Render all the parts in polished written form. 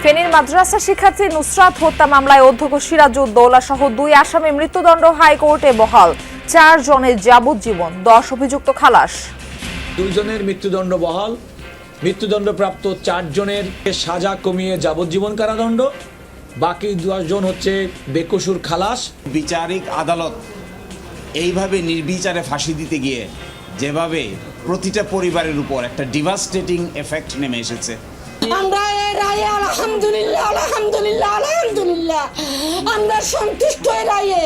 ফেনীর মাদ্রাসা শিক্ষার্থী নুসরাত হত্যা মামলায় অধ্যক্ষ সিরাজউদ্দৌলা সহ 2 আসামি মৃত্যুদণ্ড হাইকোর্টে বহাল। 4 জনের যাবজ্জীবন, 10 অভিযুক্ত খালাস। 2 জনের মৃত্যুদণ্ড বহাল। মৃত্যুদণ্ডপ্রাপ্ত 4 জনের সাজা কমিয়ে যাবজ্জীবন কারাদণ্ড, বাকি 10 জন হচ্ছে বেকসুর খালাস। বিচারিক আদালত এইভাবে নির্বিচারে ফাঁসি দিতে গিয়ে যেভাবে প্রতিটা পরিবারের উপর একটা ডিভাস্টেটিং এফেক্ট নেমে এসেছে, আমরা এই রায়ে আলহামদুলিল্লাহ আলহামদুলিল্লাহ আলহামদুলিল্লাহ আমরা সন্তুষ্ট এই রায়ে।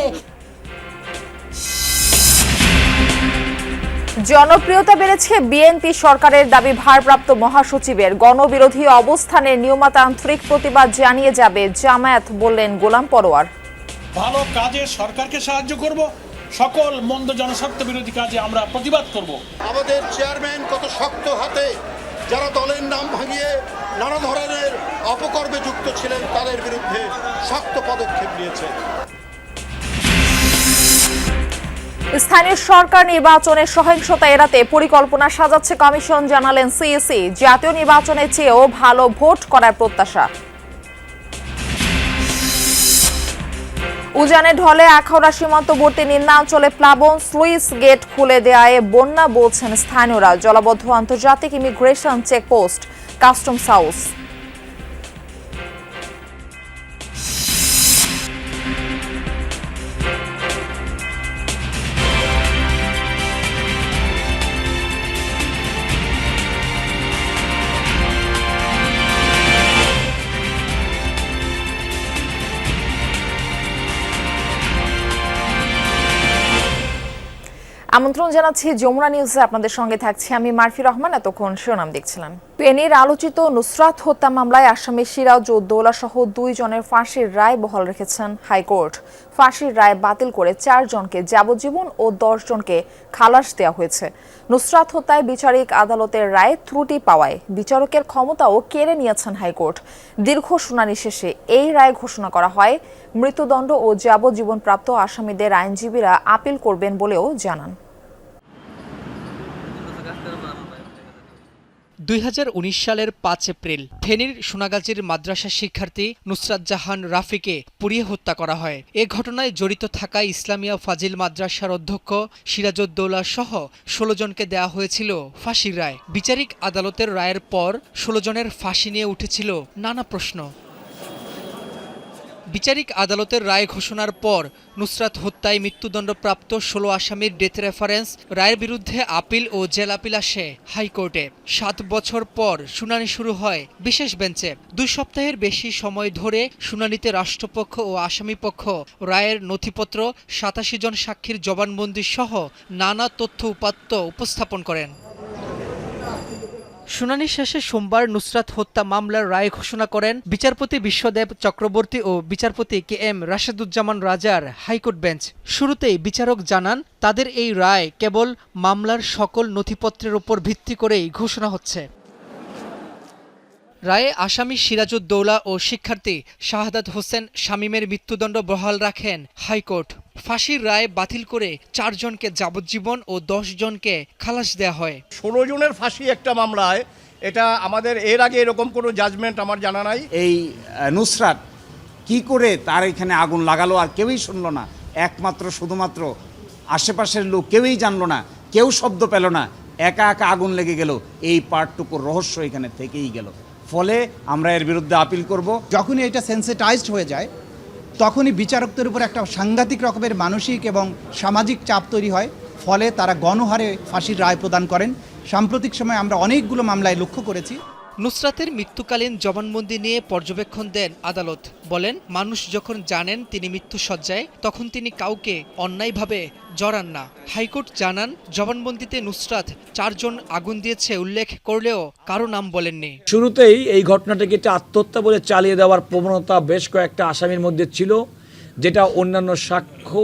জনপ্রিয়তা বেড়েছে বিএনপি সরকারের দাবি ভারপ্রাপ্ত মহাসচিবের। গণবিরোধী অবস্থানের নিয়মতান্ত্রিক প্রতিবাদ জানিয়ে যাবে জামায়াত, বললেন গোলাম পরোয়ার। ভালো কাজে সরকারকে সাহায্য করব, সকল মন্দ জনস্বার্থ বিরোধী কাজে আমরা প্রতিবাদ করব। আমাদের চেয়ারম্যান কত শক্ত হাতে যারা দলের নাম ভাঙিয়ে নানা ধরনের অপকর্মে যুক্ত ছিলেন তাদের বিরুদ্ধে শক্ত পদক্ষেপ নিয়েছে। স্থানীয় সরকার নির্বাচনে সহিংসতা এড়াতে পরিকল্পনা সাজাচ্ছে কমিশন, জানালেন সিইসি। জাতীয় নির্বাচনের চেয়েও ভালো ভোট করার প্রত্যাশা। উজানে ঢলে আখাউড়া সীমান্তবর্তী নিম্নাঞ্চলে প্লাবন, স্লুইস গেট খুলে দেয়ায় বন্যা, বলছেন স্থানীয়রা। জলাবদ্ধ আন্তর্জাতিক ইমিগ্রেশন চেকপোস্ট, কাস্টমস হাউস। আমন্ত্রণ জানাচ্ছি যমুনা নিউজে, আপনাদের সঙ্গে থাকছি আমি মারফি রহমান। এতক্ষণ শিরোনাম দেখছিলেন। ফেনীর আলোচিত নুসরাত হত্যা মামলায় আসামি সিরাজউদ্দৌলা সহ 2 জনের ফাঁসির রায় বহাল রেখেছেন হাইকোর্ট। ফাঁসির রায় বাতিল করে 4 জনকে যাবজ্জীবন ও 10 জনকে খালাস দেওয়া হয়েছে। নুসরাত হত্যায় বিচারিক আদালতের রায় ত্রুটি পাওয়ায় বিচারকের ক্ষমতাও কেড়ে নিয়েছেন হাইকোর্ট। দীর্ঘ শুনানি শেষে এই রায় ঘোষণা করা হয়। মৃত্যুদণ্ড ও যাবজ্জীবন প্রাপ্ত আসামিদের আইনজীবীরা আপিল করবেন বলেও জানান। 2019 সালের 5 এপ্রিল ফেনীর সোনাগাজীর মাদ্রাসা শিক্ষার্থী নুসরাত জাহান রাফিকে পুড়িয়ে হত্যা করা হয়। এ ঘটনায় জড়িত থাকা ইসলামিয়া ফাজিল মাদ্রাসার অধ্যক্ষ সিরাজউদ্দৌলা সহ 16 জনকে দেওয়া হয়েছিল ফাঁসির রায়। বিচারিক আদালতের রায়ের পর 16 জনের ফাঁসি নিয়ে উঠেছিল নানা প্রশ্ন। বিচারিক আদালতের রায় ঘোষণার পর নুসরাত হত্যায় মৃত্যুদণ্ডপ্রাপ্ত 16 আসামির ডেথ রেফারেন্স রায়ের বিরুদ্ধে আপিল ও জেল আপিল আসে হাইকোর্টে। 7 বছর পর শুনানি শুরু হয় বিশেষ বেঞ্চে। 2 সপ্তাহের বেশি সময় ধরে শুনানিতে রাষ্ট্রপক্ষ ও আসামিপক্ষ রায়ের নথিপত্র, 87 জন সাক্ষীর জবানবন্দি সহ নানা তথ্য উপাত্ত উপস্থাপন করেন। শুনানি শেষে সোমবার নুসরাত হত্যা মামলার রায় ঘোষণা করেন বিচারপতি বিশ্বদেব চক্রবর্তী ও বিচারপতি KM রাশেদুজ্জামান রাজার হাইকোর্ট বেঞ্চ। শুরুতেই বিচারক জানান, তাদের এই রায় কেবল মামলার সকল নথিপত্রের উপর ভিত্তি করেই ঘোষণা হচ্ছে। রায়ে আসামি সিরাজউদ্দৌলা ও শিক্ষার্থী শাহাদাত হোসেন শামীমের মৃত্যুদণ্ড বহাল রাখেন হাইকোর্ট। ফাঁসির রায় বাতিল করে 4 জনকে যাবজ্জীবন ও 10 জনকে খালাস দেওয়া হয়। 16 জনের ফাঁসি একটা মামলায়, এটা আমাদের এর আগে এরকম কোনো জাজমেন্ট আমার জানা নাই। এই নুসরাত কি করে তার এখানে আগুন লাগালো আর কেউই শুনলো না। একমাত্র শুধুমাত্র আশেপাশের লোক কেউই জানলো না, কেউ শব্দ পেল না, একা একা আগুন লেগে গেল। এই পার্টটুকুর রহস্য এখানে থেকেই গেল। ফলে আমরা এর বিরুদ্ধে আপিল করব। যখনই এটা সেন্সিটাইজড হয়ে যায় তখনই বিচারকদের উপর একটা সাংঘাতিক রকমের মানসিক এবং সামাজিক চাপ তৈরি হয়। ফলে তারা গণহারে ফাঁসির রায় প্রদান করেন। সাম্প্রতিক সময়ে আমরা অনেকগুলো মামলায় লক্ষ্য করেছি। নুসরাতের মৃত্যুকালীন জবানবন্দি নিয়ে পর্যবেক্ষণ দেন আদালত। বলেন, মানুষ যখন জানেন তিনি মৃত্যুশয্যায় তখন তিনি কাউকে অন্যায়ভাবে জড়ান না। হাইকোর্ট জানান, জবানবন্দিতে নুসরাত 4 জন আগুন দিয়েছে উল্লেখ করলেও কারো নাম বলেননি। শুরুতেই এই ঘটনাটাকে একটা আত্মহত্যা বলে চালিয়ে দেওয়ার প্রবণতা বেশ কয়েকটা আসামির মধ্যে ছিল, যেটা অন্যান্য সাক্ষ্য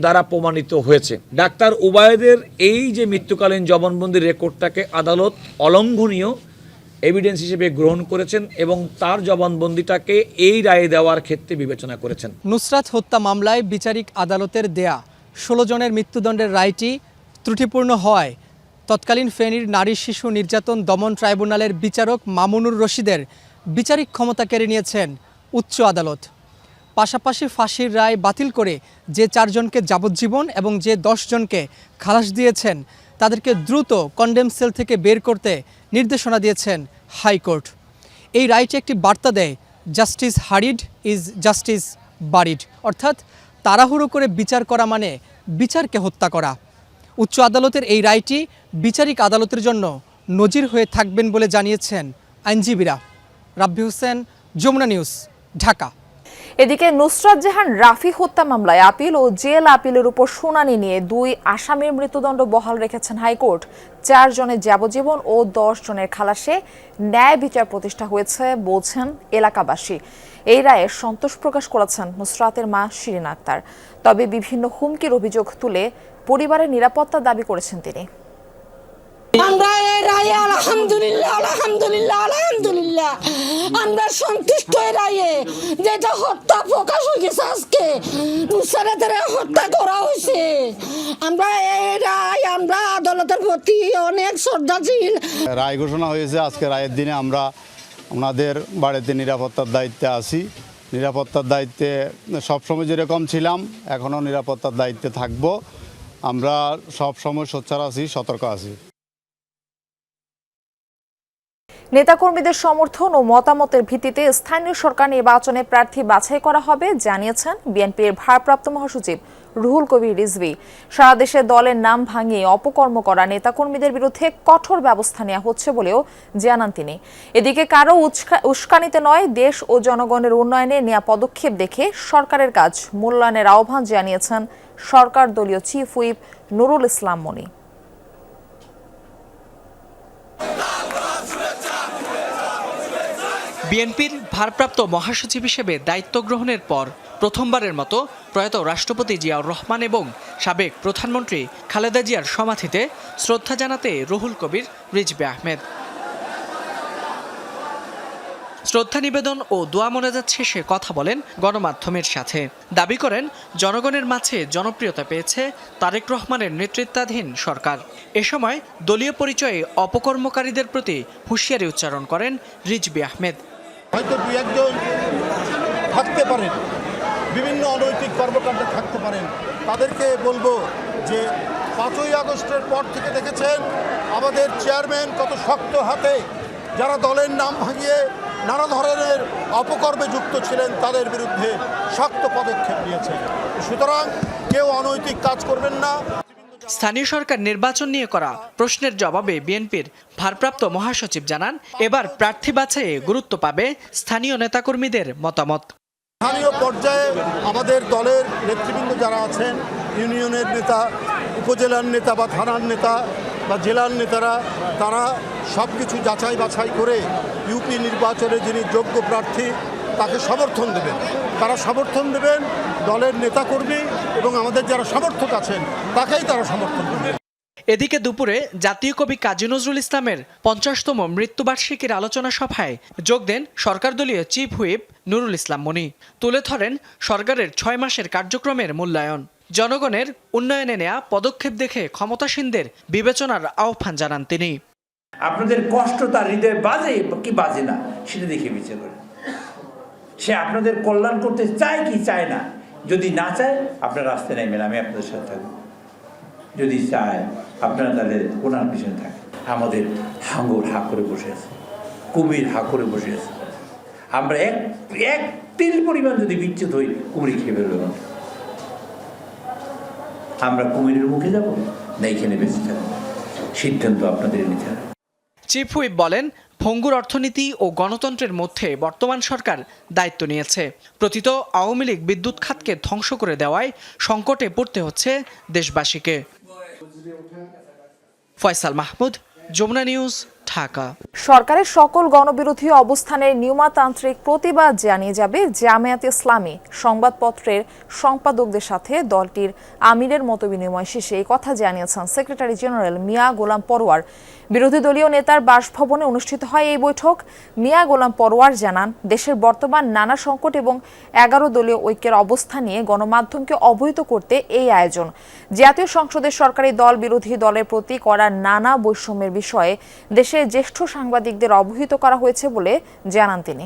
দ্বারা প্রমাণিত হয়েছে। ডাক্তার উবায়েদের এই যে মৃত্যুকালীন জবানবন্দির রেকর্ডটাকে আদালত অলঙ্ঘনীয় এভিডেন্স হিসেবে গ্রহণ করেছেন এবং তার জবানবন্দিটাকে এই রায়ে দেওয়ার ক্ষেত্রে বিবেচনা করেছেন। নুসরাত হত্যা মামলায় বিচারিক আদালতের দেয়া 16 জনের মৃত্যুদণ্ডের রায়টি ত্রুটিপূর্ণ হওয়ায় তৎকালীন ফেনীর নারী শিশু নির্যাতন দমন ট্রাইব্যুনালের বিচারক মামুনুর রশিদের বিচারিক ক্ষমতা কেড়ে নিয়েছেন উচ্চ আদালত। পাশাপাশি ফাঁসির রায় বাতিল করে যে 4 জনকে যাবজ্জীবন এবং যে 10 জনকে খালাস দিয়েছেন তাদেরকে দ্রুত কন্ডেম সেল থেকে বের করতে নির্দেশনা দিয়েছেন হাইকোর্ট। এই রায়টি একটি বার্তা দেয়, জাস্টিস হারিড ইজ জাস্টিস বারিড, অর্থাৎ তাড়াহুড়ো করে বিচার করা মানে বিচারকে হত্যা করা। উচ্চ আদালতের এই রায়টি বিচারিক আদালতের জন্য নজির হয়ে থাকবেন বলে জানিয়েছেন আইনজীবীরা। রাব্বি হোসেন, যমুনা নিউজ, ঢাকা। এদিকে নুসরাত জাহান রাফি হত্যা মামলায় আপিল ও জেল আপিলের উপর শুনানি নিয়ে 2 আসামির মৃত্যুদণ্ড বহাল রেখেছেন হাইকোর্ট। 4 জনের যাবজ্জীবন ও 10 জনের খালাসে ন্যায় বিচার প্রতিষ্ঠা হয়েছে বলছেন এলাকাবাসী। এই রায়ে সন্তোষ প্রকাশ করেছেন নুসরাতের মা শিরিন আক্তার। তবে বিভিন্ন হুমকির অভিযোগ তুলে পরিবারের নিরাপত্তা দাবি করেছেন তিনি। আমরা এই রায়ে আলহামদুলিল্লাহ আলহামদুলিল্লাহ আলহামদুলিল্লাহ আমরা সন্তুষ্ট এই রায়ে, যেটা হত্যা প্রকাশ হয়ে গেছে আজকে নুসরাতের হত্যা করা হয়েছে। আমরা এই রায় আমরা আদালতের প্রতি অনেক শ্রদ্ধাশীল। রায় ঘোষণা হয়েছে আজকে, রায়ের দিনে আমরা ওনাদের বাড়িতে নিরাপত্তার দায়িত্বে আছি। নিরাপত্তার দায়িত্বে সবসময় যেরকম ছিলাম এখনও নিরাপত্তার দায়িত্বে থাকব। আমরা সবসময় সোচ্চার আছি, সতর্ক আছি। নেতাকর্মীদের সমর্থন ও মতামতের ভিত্তিতে স্থানীয় সরকার নির্বাচনে প্রার্থী বাছাই করা হবে জানিয়েছেন বিএনপির ভারপ্রাপ্ত মহাসচিব রুহুল কবির রিজভী। সারা দেশে দলের নাম ভাঙিয়ে অপকর্ম করা নেতাকর্মীদের বিরুদ্ধে কঠোর ব্যবস্থা নেওয়া হচ্ছে বলেও জানান তিনি। এদিকে কারো উস্কানিতে নয়, দেশ ও জনগণের উন্নয়নে নেওয়া পদক্ষেপ দেখে সরকারের কাজ মূল্যায়নের আহ্বান জানিয়েছেন সরকার দলীয় চিফ হুইপ নুরুল ইসলাম মনি। বিএনপির ভারপ্রাপ্ত মহাসচিব হিসেবে দায়িত্ব গ্রহণের পর প্রথমবারের মতো প্রয়াত রাষ্ট্রপতি জিয়াউর রহমান এবং সাবেক প্রধানমন্ত্রী খালেদা জিয়ার সমাধিতে শ্রদ্ধা জানাতে রুহুল কবির রিজভী আহমেদ। শ্রদ্ধা নিবেদন ও দোয়া মোনাজাত শেষে কথা বলেন গণমাধ্যমের সাথে। দাবি করেন জনগণের মাঝে জনপ্রিয়তা পেয়েছে তারেক রহমানের নেতৃত্বাধীন সরকার। এ সময় দলীয় পরিচয়ে অপকর্মকারীদের প্রতি হুঁশিয়ারি উচ্চারণ করেন রিজভী আহমেদ। হয়তো 2-1 জন থাকতে পারেন, বিভিন্ন অনৈতিক কর্মকাণ্ডে থাকতে পারেন, তাদেরকে বলবো যে 5ই আগস্টের পর থেকে দেখেছেন আমাদের চেয়ারম্যান কত শক্ত হাতে যারা দলের নাম ভাঙিয়ে নানা ধরনের অপকর্মে যুক্ত ছিলেন তাদের বিরুদ্ধে শক্ত পদক্ষেপ নিয়েছেন। সুতরাং কেউ অনৈতিক কাজ করবেন না। স্থানীয় সরকার নির্বাচন নিয়ে করা প্রশ্নের জবাবে বিএনপির ভারপ্রাপ্ত মহাসচিব জানান, এবার প্রার্থী বাছাইয়ে গুরুত্ব পাবে স্থানীয় নেতাকর্মীদের মতামত। স্থানীয় পর্যায়ে আমাদের দলের নেতৃবৃন্দ যারা আছেন, ইউনিয়নের নেতা, উপজেলার নেতা বা থানার নেতা বা জেলার নেতারা, তারা সব কিছু যাচাই বাছাই করে ইউপি নির্বাচনে যিনি যোগ্য প্রার্থী তাকে সমর্থন দেবেন। তারা সমর্থন দেবেন দলের নেতাকর্মী এবং আমাদের যারা সমর্থক আছেন তাকেই তারা সমর্থন দেবেন। এদিকে দুপুরে জাতীয় কবি কাজী নজরুল ইসলামের 50তম মৃত্যুবার্ষিকীর আলোচনা সভায় যোগ দেন সরকার দলীয় চিফ হুইপ নুরুল ইসলাম মনি। তুলে ধরেন সরকারের 6 মাসের কার্যক্রমের মূল্যায়ন। জনগণের উন্নয়নে নেয়া পদক্ষেপ দেখে ক্ষমতাসীনদের বিবেচনার আহ্বান জানান তিনি। আপনাদের কষ্ট তার হৃদয়ে বাজে কি বাজে না সেটা দেখে বিচার করেন। সে আপনাদের কল্যাণ করতে চায় কি চায় না। যদি না চায় আপনার রাস্তায় নেবেন, আমি আপনাদের সাথে থাকবো। যদি চায় আপনারা তাদের কোনার পিছনে থাকেন। আমাদের হাঙ্গর হা করে বসে আছে, কুমির হা করে বসে আছে। আমরা এক তিল পরিমাণ যদি বিচ্ছেদ হই, কুমির খেয়ে বেরোবে না। আমরা কুমিরের মুখে যাব না এখানে বেঁচে থাকবো, সিদ্ধান্ত আপনাদের নিতে হবে। চিফ হুইপ বলেন, ভঙ্গুর অর্থনীতি ও গণতন্ত্রের মধ্যে বর্তমান সরকার দায়িত্ব নিয়েছে। প্রতীত আওয়ামী লীগ বিদ্যুৎ খাতকে ধ্বংস করে দেওয়ায় সংকটে পড়তে হচ্ছে দেশবাসীকে। ফয়সাল মাহমুদ, যমুনা নিউজ, ঢাকা। সরকারের সকল গণবিরোধী অবস্থানের নিয়মতান্ত্রিক প্রতিবাদ জানিয়ে যাবে জামায়াতে ইসলামী। সংবাদপত্রের সম্পাদকদের সাথে দলটির আমিরের মতবিনিময় শেষে এই কথা জানিয়েছেন সেক্রেটারি জেনারেল মিয়া গোলাম পরোয়ার। বিরোধী দলীয় নেতার বাসভবনে অনুষ্ঠিত হয় এই বৈঠক। মিয়া গোলাম পরোয়ার জানান, দেশের বর্তমান নানা সংকট এবং 11 দলীয় ঐক্যের অবস্থা নিয়ে গণমাধ্যমকে অবহিত করতে এই আয়োজন। জাতীয় সংসদের সরকারি দল বিরোধী দলের প্রতি করা নানা বৈষম্যের বিষয়ে দেশের জ্যেষ্ঠ সাংবাদিকদের অবহিত করা হয়েছে বলে জানান তিনি।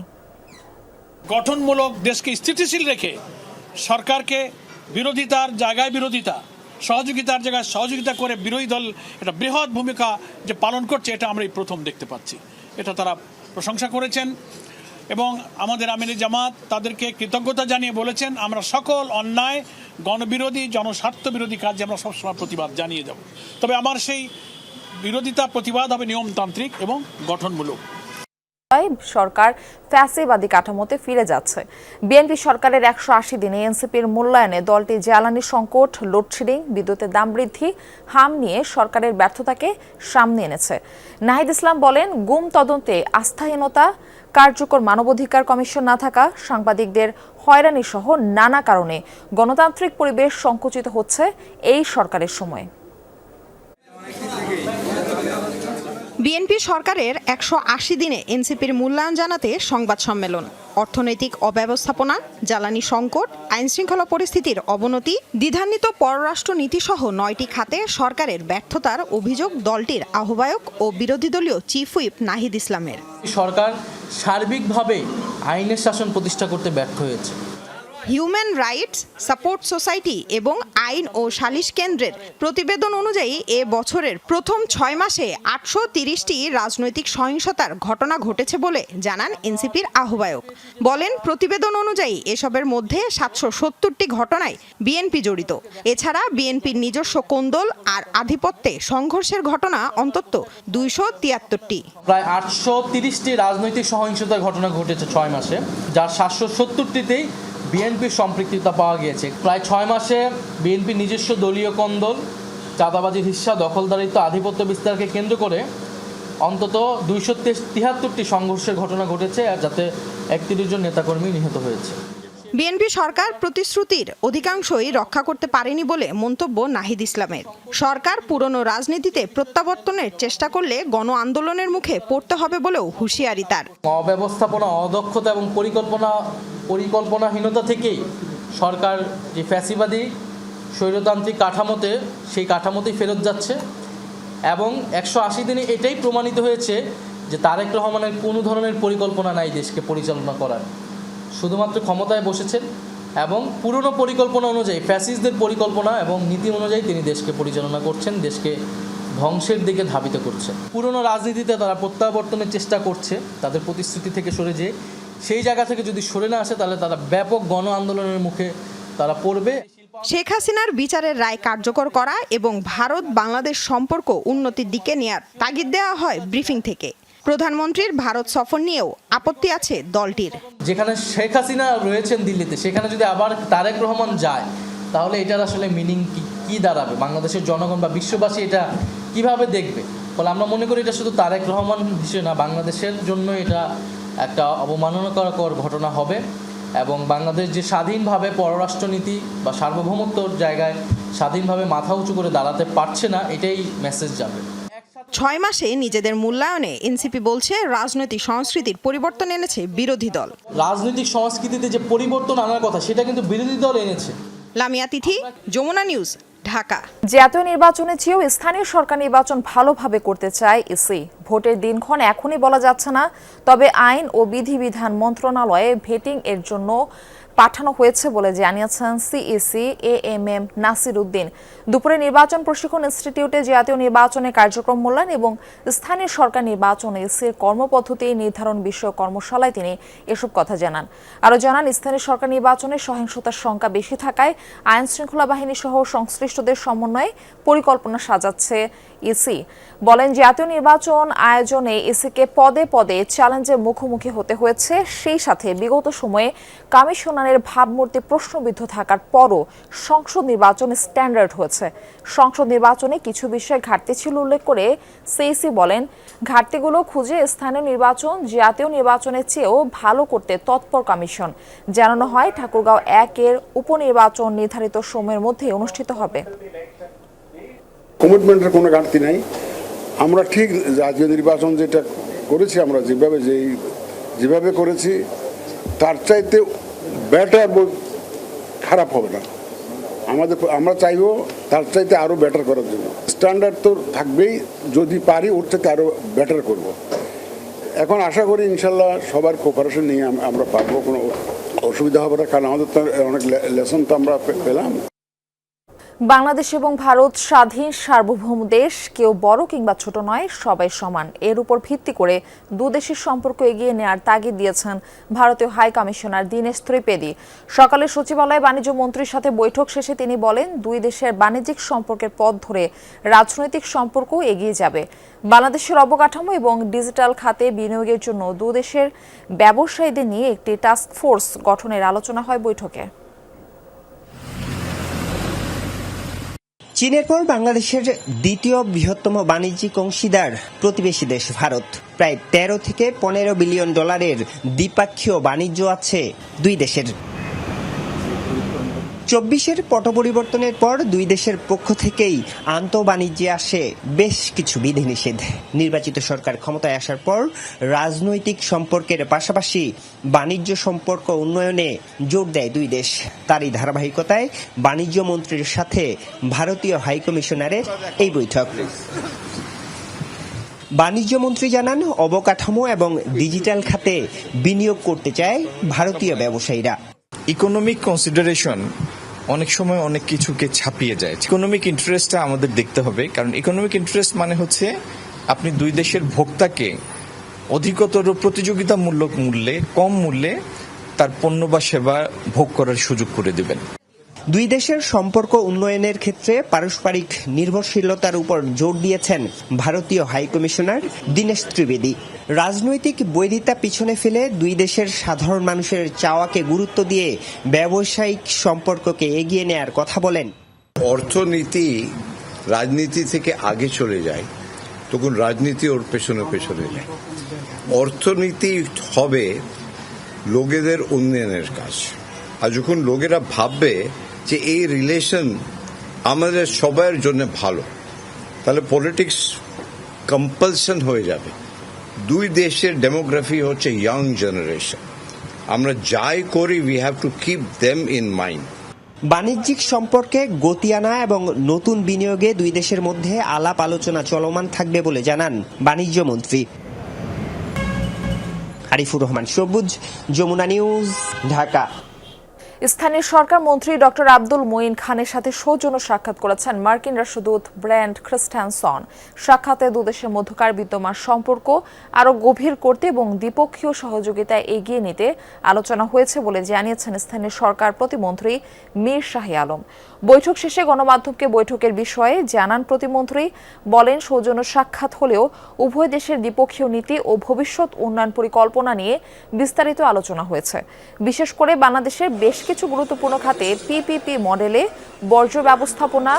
গঠনমূলক দেশকে স্থিতিশীল রেখে সরকারকে বিরোধিতার জায়গায় বিরোধিতা, সহযোগিতার জায়গায় সহযোগিতা করে বিরোধী দল একটা বৃহৎ ভূমিকা যে পালন করছে, এটা আমরা এই প্রথম দেখতে পাচ্ছি। এটা তারা প্রশংসা করেছেন এবং আমাদের আমিরে জামাত তাদেরকে কৃতজ্ঞতা জানিয়ে বলেছেন, আমরা সকল অন্যায়, গণবিরোধী, জনস্বার্থ বিরোধী কাজে আমরা সবসময় প্রতিবাদ জানিয়ে যাব। তবে আমার সেই বিরোধিতা প্রতিবাদ হবে নিয়মতান্ত্রিক এবং গঠনমূলক। সরকার ফ্যাসিবাদী কাঠামোতে ফিরে যাচ্ছে। বিএনপি সরকারের 180 দিনে এনসিপির মূল্যায়নে দলটি জ্বালানি সংকট, লোডশেডিং, বিদ্যুতের দাম বৃদ্ধি, হাম নিয়ে সরকারের ব্যর্থতাকে সামনে এনেছে। নাহিদ ইসলাম বলেন, গুম তদন্তে আস্থাহীনতা, কার্যকর মানবাধিকার কমিশন না থাকা, সাংবাদিকদের হয়রানি সহ নানা কারণে গণতান্ত্রিক পরিবেশ সংকুচিত হচ্ছে এই সরকারের সময়। বিএনপি সরকারের 180 দিনে এনসিপির মূল্যায়ন জানাতে সংবাদ সম্মেলন। অর্থনৈতিক অব্যবস্থাপনা, জ্বালানি সংকট, আইনশৃঙ্খলা পরিস্থিতির অবনতি, দ্বিধান্বিত পররাষ্ট্র নীতিসহ 9টি খাতে সরকারের ব্যর্থতার অভিযোগ দলটির আহ্বায়ক ও বিরোধী দলীয় চিফ হুইপ নাহিদ ইসলামের। সরকার সার্বিকভাবে আইনের শাসন প্রতিষ্ঠা করতে ব্যর্থ হয়েছে। হিউম্যান রাইটস সাপোর্ট সোসাইটি এবং আইন ও সালিশ কেন্দ্রের প্রতিবেদন অনুযায়ী এ বছরের প্রথম 6 মাসে 830টি রাজনৈতিক সহিংসতার ঘটনা ঘটেছে বলে জানান এনসিপির আহ্বায়ক। বলেন, প্রতিবেদন অনুযায়ী এসবের মধ্যে 770টি ঘটনায় বিএনপি জড়িত। এছাড়া বিএনপির নিজস্ব কোন্দল আর আধিপত্যে সংঘর্ষের ঘটনা অন্তত 273টি। প্রায় 830টি রাজনৈতিক সহিংসতার ঘটনা ঘটেছে 6 মাসে, যার 770টিতেই বিএনপির সম্পৃক্ততা পাওয়া গিয়েছে। প্রায় 6 মাসে বিএনপির নিজস্ব দলীয় কোন্দল, চাঁদাবাজির হিস্সা, দখলদারিত্ব, আধিপত্য বিস্তারকে কেন্দ্র করে অন্তত 273টি সংঘর্ষের ঘটনা ঘটেছে, আর যাতে 31 জন নেতাকর্মী নিহত হয়েছে। বিএনপি সরকার প্রতিশ্রুতির অধিকাংশই রক্ষা করতে পারেনি বলে মন্তব্য নাহিদ ইসলামের। সরকার পুরনো রাজনীতিতে প্রত্যাবর্তনের চেষ্টা করলে গণ আন্দোলনের মুখে পড়তে হবে বলেও হুঁশিয়ারি তার। অব্যবস্থাপনা, অদক্ষতা এবং পরিকল্পনাহীনতা থেকেই সরকার যে ফ্যাসিবাদী স্বৈরতান্ত্রিক কাঠামোতে, সেই কাঠামোতেই ফেরত যাচ্ছে এবং 180 দিনে এটাই প্রমাণিত হয়েছে যে তারেক রহমানের কোনো ধরনের পরিকল্পনা নাই দেশকে পরিচালনা করার। শুধুমাত্র ক্ষমতায় বসেছেন এবং পুরনো পরিকল্পনা অনুযায়ী, ফ্যাসিস্টদের পরিকল্পনা এবং নীতি অনুযায়ী তিনি দেশকে পরিচালনা করছেন, দেশকে ধ্বংসের দিকে ধাবিত করছেন। পুরনো রাজনীতিতে তারা প্রত্যাবর্তনের চেষ্টা করছে, তাদের প্রতিশ্রুতি থেকে সরে যেয়ে সেই জায়গা থেকে যদি সরে না আসে তাহলে তারা ব্যাপক গণ আন্দোলনের মুখে তারা পড়বে। শেখ হাসিনার বিচারের রায় কার্যকর করা এবং ভারত বাংলাদেশ সম্পর্ক উন্নতির দিকে নেয়ার তাগিদ দেওয়া হয় ব্রিফিং থেকে। প্রধানমন্ত্রীর ভারত সফর নিয়েও আপত্তি আছে দলটির। যেখানে শেখ হাসিনা রয়েছেন দিল্লিতে, সেখানে যদি আবার তারেক রহমান যায় তাহলে এটার আসলে মিনিং কি দাঁড়াবে, বাংলাদেশের জনগণ বা বিশ্ববাসী এটা কিভাবে দেখবে? ফলে আমরা মনে করি এটা শুধু তারেক রহমান হিসেবে না, বাংলাদেশের জন্য এটা একটা অবমাননাকর ঘটনা হবে এবং বাংলাদেশ যে স্বাধীনভাবে পররাষ্ট্রনীতি বা সার্বভৌমত্বর জায়গায় স্বাধীনভাবে মাথা উঁচু করে দাঁড়াতে পারছে না, এটাই মেসেজ যাবে। 6 মাসে নিজেদের মূল্যায়নে এনসিপি বলছে রাজনৈতিক সংস্কৃতির পরিবর্তন এনেছে বিরোধী দল। রাজনৈতিক সংস্কৃতিতে যে পরিবর্তন আনার কথা সেটা কিন্তু বিরোধী দল এনেছে। লামিয়া তিথি, যমুনা নিউজ, ঢাকা। জাতীয় নির্বাচনের চেয়েও স্থানীয় সরকার নির্বাচন ভালোভাবে করতে চায় ইসি। ভোটের দিনক্ষণ এখনই বলা যাচ্ছে না, তবে আইন ও বিধিবিধান মন্ত্রণালয়ে ভেটিং এর জন্য পাঠানো হয়েছে বলে জানিয়েছেন সিইসি এএমএম নাসির উদ্দিন। দুপুরে নির্বাচন প্রশিক্ষণ ইনস্টিটিউটে জাতীয় নির্বাচনের কার্যক্রম মূল্যায়ন এবং স্থানীয় সরকার নির্বাচনে ইসির কর্মপদ্ধতি নির্ধারণ বিষয়ক কর্মশালায় তিনি এসব কথা জানান। আরও জানান, স্থানীয় সরকার নির্বাচনে সহিংসতার সংখ্যা বেশি থাকায় আইন শৃঙ্খলা বাহিনী সহ সংশ্লিষ্টদের সমন্বয়ে পরিকল্পনা সাজাচ্ছে ইসি। বলেন, জাতীয় নির্বাচন আয়োজনে ইসিকে পদে পদে চ্যালেঞ্জের মুখোমুখি হতে হয়েছে। সেই সাথে বিগত সময়ে কমিশনারের ভাবমূর্তি প্রশ্নবিদ্ধ থাকার পরও সংসদ নির্বাচন স্ট্যান্ডার্ড হয়েছে। সংসদ নির্বাচনে কিছু বিষয় ঘাটতি ছিল উল্লেখ করে সিইসি বলেন, ঘাটতিগুলো খুঁজে স্থানীয় নির্বাচন জাতীয় নির্বাচনের চেয়েও ভালো করতে তৎপর কমিশন। জানানো হয়, ঠাকুরগাঁও 1-এর উপনির্বাচন নির্ধারিত সময়ের মধ্যে অনুষ্ঠিত হবে। কমিটমেন্টের কোনো ঘাটতি নাই। আমরা ঠিক জাতীয় নির্বাচন যেটা করেছি, আমরা যেভাবে করেছি তার চাইতে বেটার খারাপ হবে না। আমরা চাইবো তার চাইতে আরও বেটার করার জন্য। স্ট্যান্ডার্ড তো থাকবেই, যদি পারি ওর থেকে আরও বেটার করব। এখন আশা করি ইনশাল্লাহ সবার কোপারেশন নিয়ে আমরা পারবো, কোনো অসুবিধা হবে না, কারণ আমাদের তো অনেক লেসন তো আমরা পেলাম। বাংলাদেশ এবং ভারত স্বাধীন সার্বভৌম দেশ, কেউ বড় কিংবা ছোট নয়, সবাই সমান। এর উপর ভিত্তি করে দুদেশের সম্পর্ক এগিয়ে নেওয়ার তাগিদ দিয়েছেন ভারতীয় হাই কমিশনার দীনেশ ত্রিবেদী। সকালে সচিবালয়ে বাণিজ্য মন্ত্রীর সাথে বৈঠক শেষে তিনি বলেন, দুই দেশের বাণিজ্যিক সম্পর্কের পথ ধরে রাজনৈতিক সম্পর্ক এগিয়ে যাবে। বাংলাদেশের অবকাঠামো এবং ডিজিটাল খাতে বিনিয়োগের জন্য দুদেশের ব্যবসায়ীদের নিয়ে একটি টাস্ক ফোর্স গঠনের আলোচনা হয় বৈঠকে। চীনের পর বাংলাদেশের দ্বিতীয় বৃহত্তম বাণিজ্যিক অংশীদার প্রতিবেশী দেশ ভারত। প্রায় 13 থেকে 15 বিলিয়ন ডলারের দ্বিপাক্ষীয় বাণিজ্য আছে দুই দেশের। 24-এর পট পরিবর্তনের পর দুই দেশের পক্ষ থেকেই আন্তঃবাণিজ্যে আসে বেশ কিছু বিধিনিষেধ। নির্বাচিত সরকার ক্ষমতায় আসার পর রাজনৈতিক সম্পর্কের পাশাপাশি বাণিজ্য সম্পর্ক উন্নয়নে জোর দেয় দুই দেশ। তারই ধারাবাহিকতায় বাণিজ্য মন্ত্রীর সাথে ভারতীয় হাইকমিশনারের এই বৈঠক। বাণিজ্য মন্ত্রী জানান, অবকাঠামো এবং ডিজিটাল খাতে বিনিয়োগ করতে চায় ভারতীয় ব্যবসায়ীরা। ইকোনমিক কনসিডারেশন অনেক সময় অনেক কিছুকে ছাপিয়ে যায়। ইকোনমিক ইন্টারেস্টটা আমাদের দেখতে হবে, কারণ ইকোনমিক ইন্টারেস্ট মানে হচ্ছে আপনি দুই দেশের ভোক্তাকে অধিকতর প্রতিযোগিতামূলক মূল্যে, কম মূল্যে তার পণ্য বা সেবা ভোগ করার সুযোগ করে দেবেন। দুই দেশের সম্পর্ক উন্নয়নের ক্ষেত্রে পারস্পরিক নির্ভরশীলতার উপর জোর দিয়েছেন ভারতীয় হাইকমিশনার দীনেশ ত্রিবেদী। রাজনৈতিক বৈরিতা পিছনে ফেলে দুই দেশের সাধারণ মানুষের চাওয়াকে গুরুত্ব দিয়ে ব্যবসায়িক সম্পর্ককে এগিয়ে নেয়ার কথা বলেন। অর্থনীতি রাজনীতি থেকে আগে চলে যায়, তখন রাজনীতি ওর পেছনে পেছনে যায়। অর্থনীতি হবে লোকেদের উন্নয়নের কাজ। আর যখন লোকেরা ভাববে যে এই রিলেশন আমাদের সবার জন্য ভালো, তাহলে পলিটিক্স কম্পালশন হয়ে যাবে। দুই দেশের ডেমোগ্রাফি হচ্ছে ইয়াং জেনারেশন। আমরা যাই করি we have to keep them in mind. বাণিজ্যিক সম্পর্কে গতি আনা এবং নতুন বিনিয়োগে দুই দেশের মধ্যে আলাপ আলোচনা চলমান থাকবে বলে জানান বাণিজ্য মন্ত্রী। আরিফুর রহমান সবুজ, যমুনা নিউজ, ঢাকা। স্থানীয় সরকার মন্ত্রী ডক্টর আব্দুল মঈন খানের সাথে সৌজন্য সাক্ষাৎ করেছেন মার্কিন রাষ্ট্রদূত ব্র্যান্ড ক্রিস্টেনসন। সাক্ষাতে দুদেশের মধ্যকার বিদ্যমান সম্পর্ক আরও গভীর করতে এবং দ্বিপক্ষীয় সহযোগিতায় এগিয়ে নিতে আলোচনা হয়েছে বলে জানিয়েছেন স্থানীয় সরকার প্রতিমন্ত্রী মীর শাহী আলম। বৈঠক শেষে গণমাধ্যমকে বৈঠকের বিষয়ে জানান প্রতিমন্ত্রী। বলেন, সৌজন্য সাক্ষাৎ হলেও উভয় দেশের দ্বিপক্ষীয় নীতি ও ভবিষ্যৎ উন্নয়ন পরিকল্পনা নিয়ে বিস্তারিত আলোচনা হয়েছে। বিশেষ করে বাংলাদেশের বেশ কিছু গুরুত্বপূর্ণ খাতে পিপিপি মডেলে বর্জ্য ব্যবস্থাপনা,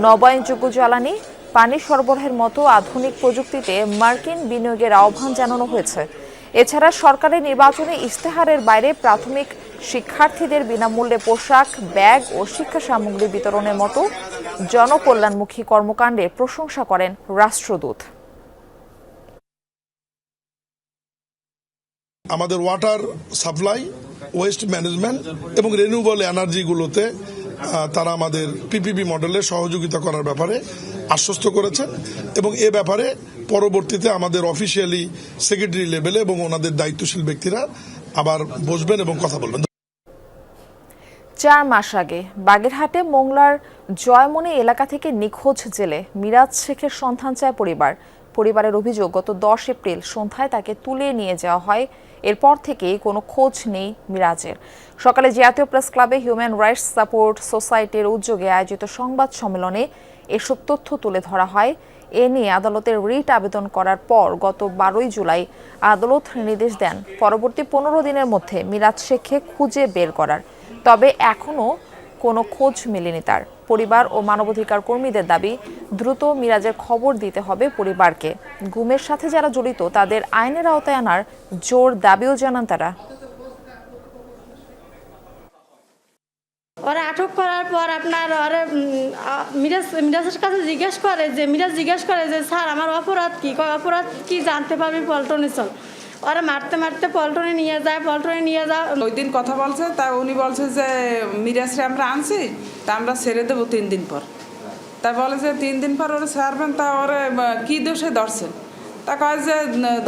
নবায়নযোগ্য জ্বালানি, পানি সরবরাহের মতো আধুনিক প্রযুক্তিতে মার্কিন বিনিয়োগের আহ্বান জানানো হয়েছে। এছাড়া সরকারের নির্বাচনী ইশতেহারের বাইরে প্রাথমিক শিক্ষার্থীদের বিনামূল্যে পোশাক, ব্যাগ ও শিক্ষা সামগ্রী বিতরণের মতো জনকল্যাণমুখী কর্মকাণ্ডের প্রশংসা করেন রাষ্ট্রদূত। আমাদের ওয়াটার সাপ্লাই, ওয়েস্ট ম্যানেজমেন্ট এবং রিনিউয়েবল এনার্জিগুলোতে তারা আমাদের পিপিপি মডেলে সহযোগিতা করার ব্যাপারে আশ্বস্ত করেছেন এবং এ ব্যাপারে পরবর্তীতে আমাদের অফিসিয়ালি সেক্রেটারি লেভেলে এবং ওনাদের দায়িত্বশীল ব্যক্তিরা আবার বসবেন এবং কথা বলবেন। 4 মাস আগে বাগেরহাটে মোংলার জয়মনি এলাকা থেকে নিখোঁজ জেলে মিরাজ শেখের সন্ধান চায় পরিবারের অভিযোগ, গত 10 এপ্রিল সন্ধ্যায় তাকে তুলে নিয়ে যাওয়া হয়। এরপর থেকেই কোনো খোঁজ নেই মিরাজের। সকালে জাতীয় প্রেস ক্লাবে হিউম্যান রাইটস সাপোর্ট সোসাইটির উদ্যোগে আয়োজিত সংবাদ সম্মেলনে এসব তথ্য তুলে ধরা হয়। এ নিয়ে আদালতের রিট আবেদন করার পর গত 12 জুলাই আদালত নির্দেশ দেন পরবর্তী 15 দিনের মধ্যে মিরাজ শেখকে খুঁজে বের করার। তবে এখনও কোনো খোঁজ মেলেনি তার। পরিবার ও মানবাধিকার কর্মীদের দাবি, দ্রুত মিরাজের খবর দিতে হবে পরিবারকে। গুমের সাথে যারা জড়িত তাদের আইনের আওতায় আনার জোর দাবিও জানান তারা। ওরা আটক করার পর আপনার আরে মিরাজের কাছে জিজ্ঞেস করে যে স্যার আমার অপরাধ কি জানতে পারবি পল্টনে চল। ওরা মারতে মারতে পল্টনে নিয়ে যায়। ওই দিন কথা বলছে, তা উনি বলছে যে মিরাজরে আমরা আনছি, তা আমরা ছেড়ে দেবো 3 দিন পর। তা বলে যে 3 দিন পর ওরা ছাড়বেন, তা ওরা কি দোষে ধরছেন? তা কয় যে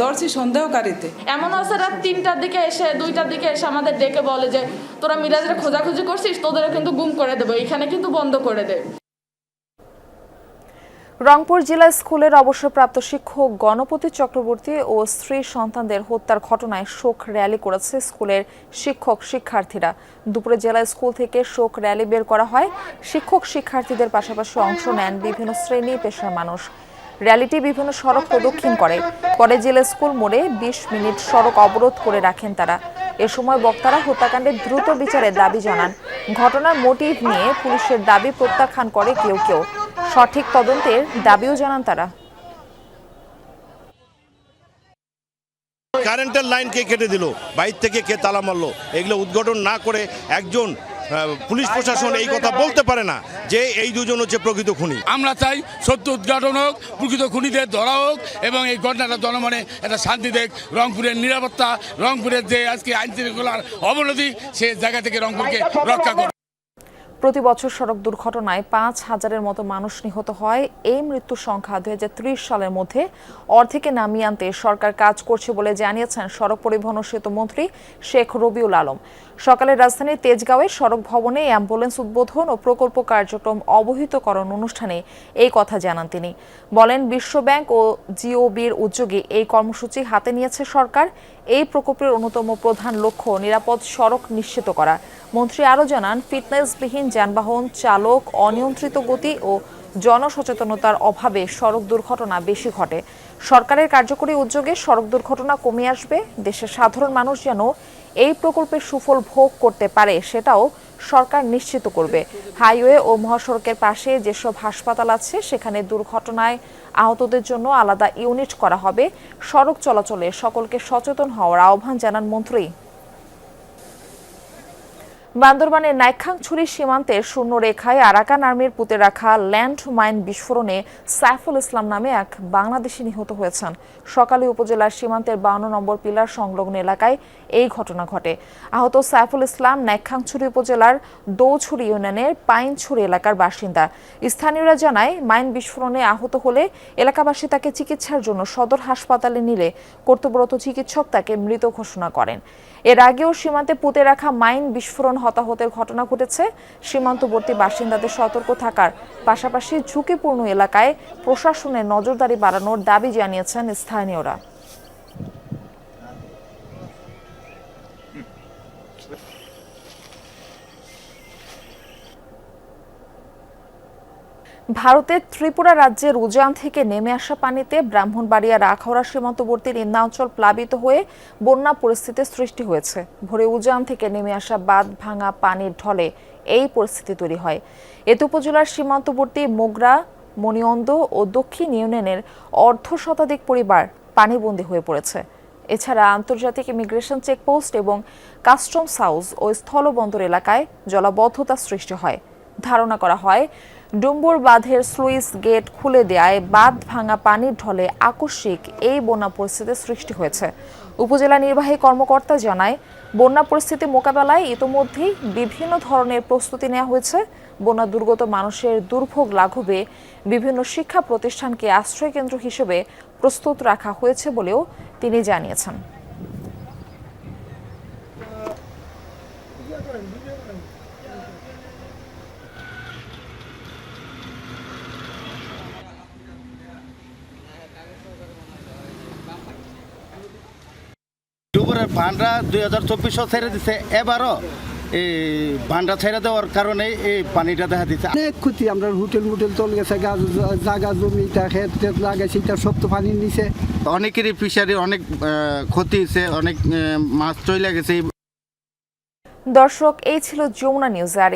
ধরছি সন্দেহকারীতে। এমন আছে রাত 3টার দিকে এসে 2টার দিকে এসে আমাদের ডেকে বলে যে তোরা মিরাজের খোঁজাখুঁজি করছিস, তোদেরও কিন্তু গুম করে দেবো, এখানে কিন্তু বন্ধ করে দে। রংপুর জেলা স্কুলের অবসরপ্রাপ্ত শিক্ষক গণপতি চক্রবর্তী ও স্ত্রী সন্তানদের হত্যার ঘটনায় শোক র্যালি করেছে স্কুলের শিক্ষক শিক্ষার্থীরা। দুপুরে জেলা স্কুল থেকে শোক র্যালি বের করা হয়। শিক্ষক শিক্ষার্থীদের পাশাপাশি অংশ নেন বিভিন্ন শ্রেণী পেশার মানুষ। র্যালিটি বিভিন্ন সড়ক প্রদক্ষিণ করে। পরে জেলা স্কুল মোড়ে 20 মিনিট সড়ক অবরোধ করে রাখেন তারা। এ সময় বক্তারা হত্যাকাণ্ডের দ্রুত বিচারের দাবি জানান। ঘটনার মোটিভ নিয়ে পুলিশের দাবি প্রত্যাখ্যান করে কেউ। সঠিক তদন্তের দাবিও জানান তারা। কারেন্টের লাইন কে কেটে দিল, বাইর থেকে কে তালা মারলো, এগুলো উদ্ঘাটন না করে একজন পুলিশ প্রশাসন এই কথা বলতে পারে না যে এই দুজন হচ্ছে প্রকৃত খুনি। আমরা চাই সত্য উদ্ঘাটন হোক, প্রকৃত খুনিদের ধরা হোক এবং এই ঘটনাটা জনমনে একটা শান্তি দেখ। রংপুরের নিরাপত্তা, রংপুরের যে আজকে আইন শৃঙ্খলার অবনতি, সে জায়গা থেকে রংপুরকে রক্ষা করে। প্রতি বছর সড়ক দুর্ঘটনায় 5,000-এর মতো মানুষ নিহত হয়। এই মৃত্যুর সংখ্যা 2030 সালের মধ্যে অর্ধেকে নামিয়ে আনতে সরকার কাজ করছে বলে জানিয়েছেন সড়ক পরিবহন ও সেতু মন্ত্রী শেখ রবিউল আলম। সকালে রাজধানীর তেজগাঁওয়ে সড়ক ভবনে অ্যাম্বুলেন্স উদ্বোধন ও প্রকল্প কার্যক্রম অবহিতকরণ অনুষ্ঠানে এই কথা জানান তিনি। বলেন, বিশ্বব্যাংক ও জিওবির উদ্যোগে এই কর্মসূচি হাতে নিয়েছে সরকার। এই প্রকল্পের অন্যতম প্রধান লক্ষ্য নিরাপদ সড়ক নিশ্চিত করা। মন্ত্রী আরও জানান, ফিটনেসবিহীন যানবাহন চালক, অনিয়ন্ত্রিত গতি ও জনসচেতনতার অভাবে সড়ক দুর্ঘটনা বেশি ঘটে। সরকারের কার্যকরী উদ্যোগে সড়ক দুর্ঘটনা কমে আসবে। দেশের সাধারণ মানুষ যেন এই প্রকল্পের সুফল ভোগ করতে পারে সেটাও সরকার নিশ্চিত করবে। হাইওয়ে ও মহাসড়কের পাশে যেসব হাসপাতাল আছে সেখানে দুর্ঘটনায় আহতদের জন্য আলাদা ইউনিট করা হবে। সড়ক চলাচলে সকলকে সচেতন হওয়ার আহ্বান জানান মন্ত্রী। বান্দরবানের নাইখাংছড়ি সীমান্তের শূন্য রেখায় আরাকান আর্মির পুঁতে রাখা ল্যান্ড মাইন বিস্ফোরণে সাইফুল ইসলাম নামে এক বাংলাদেশি নিহত হয়েছেন। সকালে উপজেলার সীমান্তের 52 নম্বর পিলার সংলগ্ন এলাকায় এই ঘটনা ঘটে। আহত সাইফুল ইসলাম নাইখাংছড়ি উপজেলার দৌছড়ি ইউনিয়নের পাইনছড়ি এলাকার বাসিন্দা। স্থানীয়রা জানায়, মাইন বিস্ফোরণে আহত হলে এলাকাবাসী তাকে চিকিৎসার জন্য সদর হাসপাতালে নিলে কর্তব্যরত চিকিৎসক তাকে মৃত ঘোষণা করেন। এর আগেও সীমান্তে পুঁতে রাখা মাইন বিস্ফোরণ হতাহতের ঘটনা ঘটেছে। সীমান্তবর্তী বাসিন্দাদের সতর্ক থাকার পাশাপাশি ঝুঁকিপূর্ণ এলাকায় প্রশাসনের নজরদারি বাড়ানোর দাবি জানিয়েছেন স্থানীয়রা। ভারতের ত্রিপুরা রাজ্যের উজান থেকে নেমে আসা পানিতে ব্রাহ্মণবাড়িয়া রাখাউড়া সীমান্তবর্তী নিম্নাঞ্চল প্লাবিত হয়ে বন্যা পরিস্থিতির সৃষ্টি হয়েছে। ভোরে উজান থেকে নেমে আসা বাঁধ ভাঙা পানির ঢলে এই পরিস্থিতি তৈরি হয়। এতে উপজেলার সীমান্তবর্তী মোগরা, মণিয়ন্দ ও দক্ষিণ ইউনিয়নের অর্ধশতাধিক পরিবার পানিবন্দী হয়ে পড়েছে। এছাড়া আন্তর্জাতিক ইমিগ্রেশন চেকপোস্ট এবং কাস্টমস হাউস ও স্থলবন্দর এলাকায় জলাবদ্ধতা সৃষ্টি হয়। ধারণা করা হয়, ডুম্বুর বাঁধের স্লুইস গেট খুলে দেওয়ায় বাঁধ ভাঙা পানির ঢলে আকস্মিক এই বন্যা পরিস্থিতির সৃষ্টি হয়েছে। উপজেলা নির্বাহী কর্মকর্তা জানায়, বন্যা পরিস্থিতি মোকাবেলায় ইতোমধ্যেই বিভিন্ন ধরনের প্রস্তুতি নেওয়া হয়েছে। বন্যা দুর্গত মানুষের দুর্ভোগ লাঘবে বিভিন্ন শিক্ষা প্রতিষ্ঠানকে আশ্রয় কেন্দ্র হিসেবে প্রস্তুত রাখা হয়েছে বলেও তিনি জানিয়েছেন। ডুবুরের ভান্ডা 2024 ছেড়ে দিচ্ছে, এবারও এই ভান্ডা ছেড়ে দেওয়ার কারণে এই পানিটা দেখা দিচ্ছে। অনেক ক্ষতি, আমরা হোটেল চলে গেছে, জায়গা জমিটা ক্ষেত লাগাইছে, তার সব তো পানির নিচে। অনেকেরই ফিশারি অনেক ক্ষতি হয়েছে, অনেক মাছ চলে গেছে। দর্শক, এই ছিল যমুনা নিউজ। আর